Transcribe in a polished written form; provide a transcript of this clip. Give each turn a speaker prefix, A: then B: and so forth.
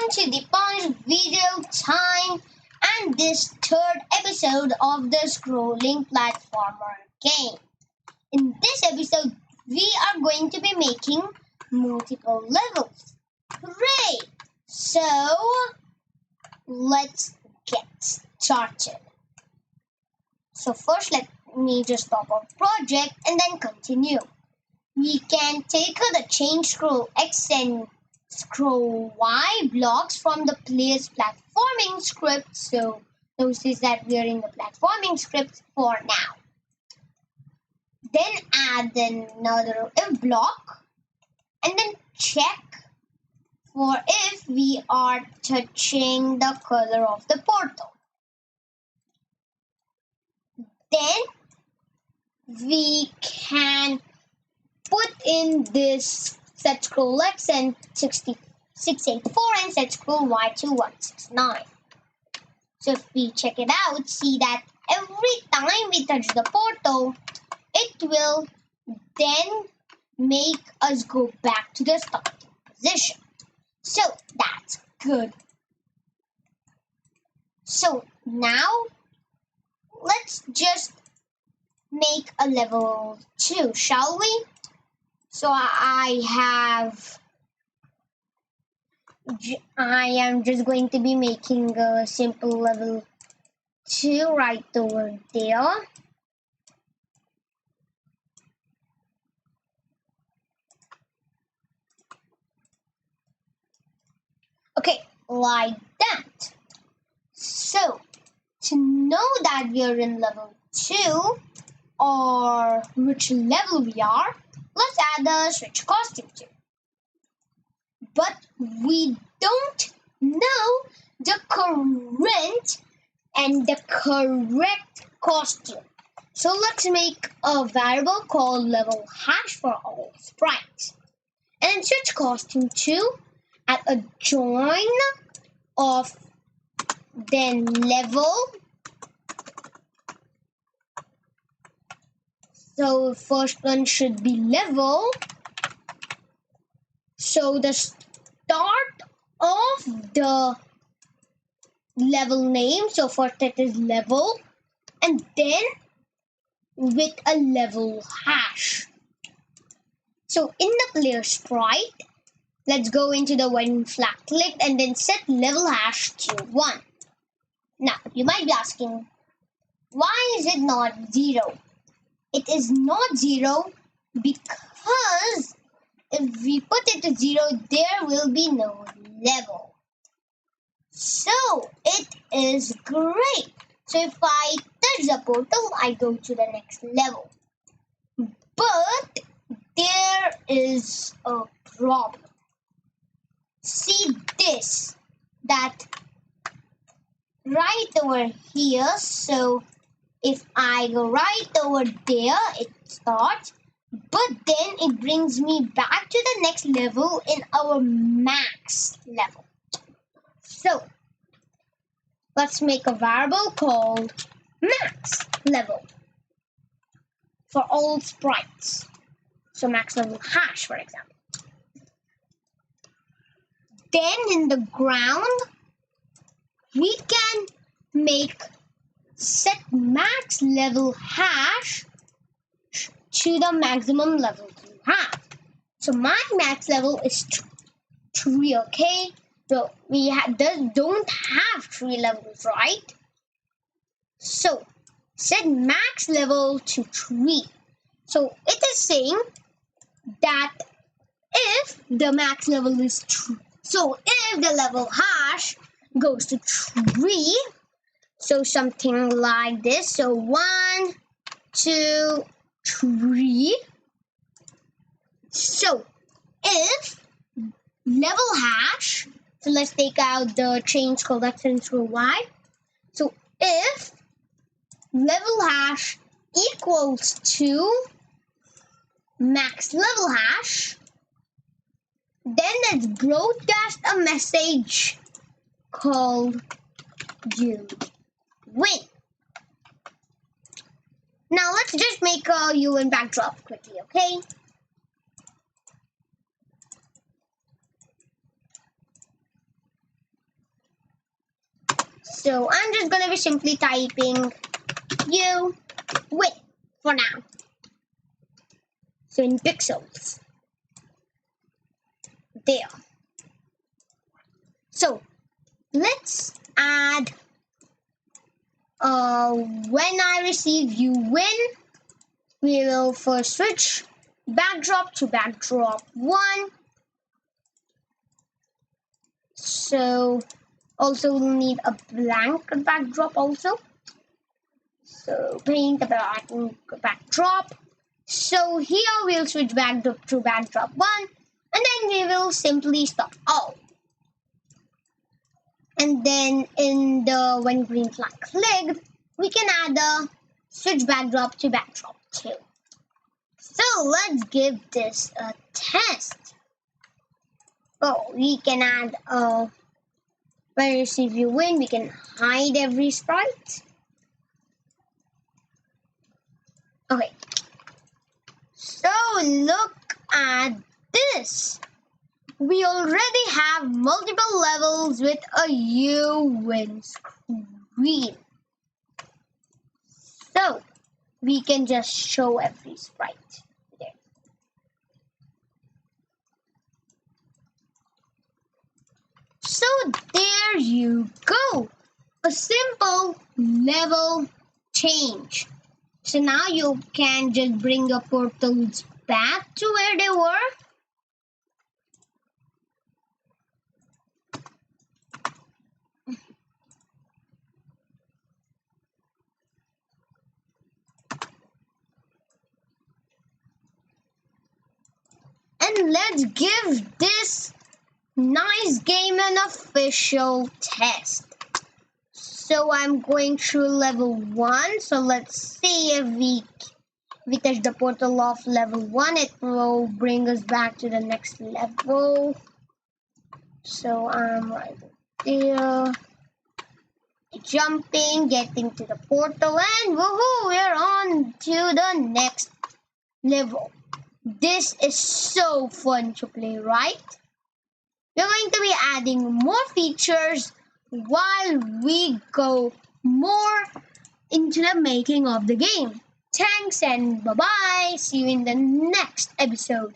A: welcome to Dipansh video time and this third episode of the scrolling platformer game. In this episode, we are going to be making multiple levels. Hooray! So, let's get started. So first let me just stop our project and then continue. We can take the change scroll X and scroll Y blocks from the player's platforming script. So notice that we are in the platforming script for now. Then add another if block and then check for if we are touching the color of the portal. Then we can put in this set scroll X and 684 and set scroll Y to 169. So if we check it out, see that every time we touch the portal, it will then make us go back to the starting position. So that's good. So now let's just make a level 2, shall we? So I am just going to be making a simple level 2 right over there. Okay, like that. So to know that we are in level 2 or which level we are, let's add a switch costume too. But we don't know the current and the correct costume. So let's make a variable called level hash for all sprites. And switch costume to at a join of then level. So first one should be level. So the start of the level name, so first it is level and then with a level hash. So in the player sprite, let's go into the when flag clicked and then set level hash to 1. Now you might be asking, why is it not 0? It is not 0 because if we put it to 0, there will be no level. So it is great. So if I touch the portal, I go to the next level. But there is a problem. See this, that right over here. So if I go right over there, it starts. But then it brings me back to the next level in our max level. So let's make a variable called max level for all sprites. So max level hash, for example. Then in the ground, we can make set max level hash to the maximum level you have. So my max level is 3, okay? So we don't have 3 levels, right? So set max level to 3. So it is saying that if the max level is 3, so if the level hash goes to 3, so something like this, so 1, 2, 3. So if level hash, so let's take out the change called X and scroll Y. So if level hash equals to max level hash, then let's broadcast a message called you win. Now let's just make a UN backdrop quickly, okay? So I'm just gonna be simply typing you win for now. So in pixels. There. So let's add when I receive you win, we will first switch backdrop to backdrop 1. So also we'll need a blank backdrop also. So paint the blank backdrop. So here we'll switch backdrop to backdrop 1 and then we will simply stop all. And then in the when green flag clicked, we can add a switch backdrop to backdrop 2. So let's give this a test. Oh, we can add when you receive you win, we can hide every sprite. Okay. So look at this. We already have multiple levels with a you win screen. So we can just show every sprite there. So there you go. A simple level change. So now you can just bring your portals back to where they were. And let's give this nice game an official test. So I'm going through level 1. So let's see if we touch the portal of level 1. It will bring us back to the next level. So I'm right there. Jumping, getting to the portal, and woohoo! We're on to the next level. This is so fun to play, right? We're going to be adding more features while we go more into the making of the game. Thanks and bye-bye. See you in the next episode.